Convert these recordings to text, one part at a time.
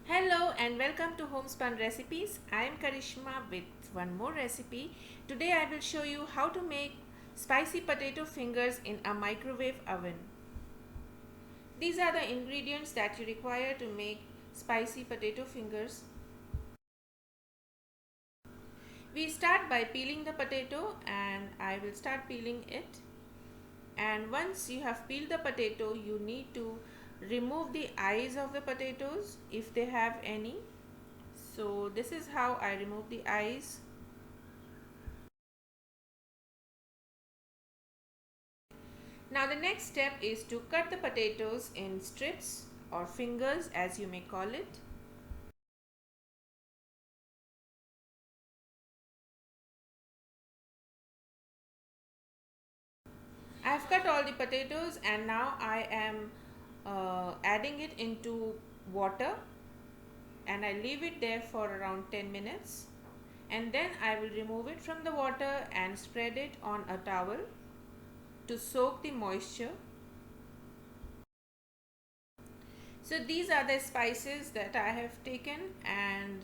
Hello and welcome to Homespun Recipes. I am Karishma with one more recipe. Today I will show you how to make spicy potato fingers in a microwave oven. These are the ingredients that you require to make spicy potato fingers. We start by peeling the potato and I will start peeling it. And once you have peeled the potato, you need to remove the eyes of the potatoes if they have any. So this is how I remove the eyes. Now the next step is to cut the potatoes in strips or fingers, as you may call it. I have cut all the potatoes and now I am adding it into water and I leave it there for around 10 minutes, and then I will remove it from the water and spread it on a towel to soak the moisture. So these are the spices that I have taken, and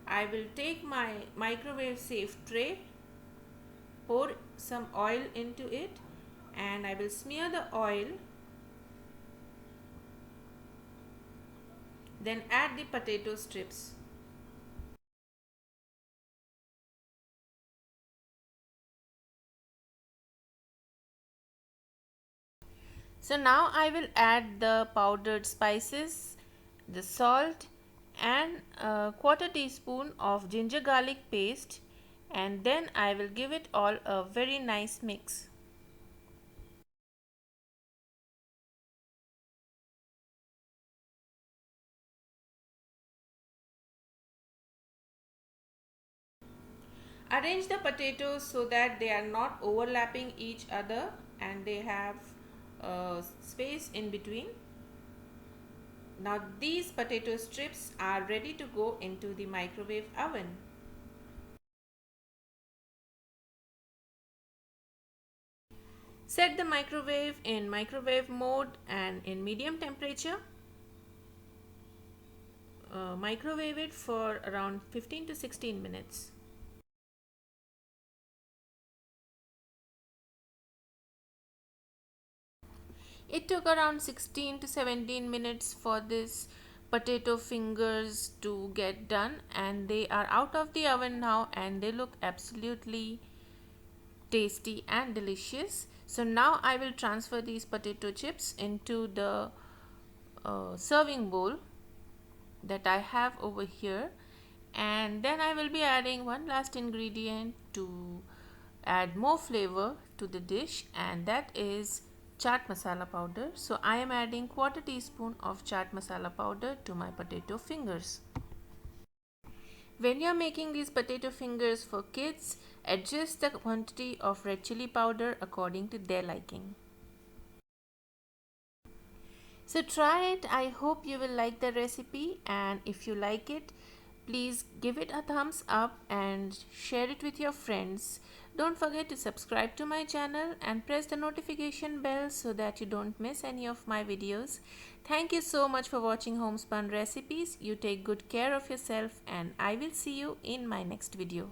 I will take my microwave safe tray, pour some oil into it, and I will smear the oil, then add the potato strips. So now I will add the powdered spices, the salt, and a quarter teaspoon of ginger garlic paste, and then I will give it all a very nice mix. Arrange the potatoes so that they are not overlapping each other and they have space in between. Now these potato strips are ready to go into the microwave oven. Set the microwave in microwave mode and in medium temperature. Microwave it for around 15 to 16 minutes. It took around 16 to 17 minutes for this potato fingers to get done, and they are out of the oven now and they look absolutely tasty and delicious. So now I will transfer these potato chips into the serving bowl that I have over here, and then I will be adding one last ingredient to add more flavor to the dish, and that is chaat masala powder. So I am adding quarter teaspoon of chaat masala powder to my potato fingers. When you're making these potato fingers for kids, adjust the quantity of red chili powder according to their liking. So try it. I hope you will like the recipe, and if you like it, please give it a thumbs up and share it with your friends. Don't forget to subscribe to my channel and press the notification bell so that you don't miss any of my videos. Thank you so much for watching Homespun Recipes. You take good care of yourself, and I will see you in my next video.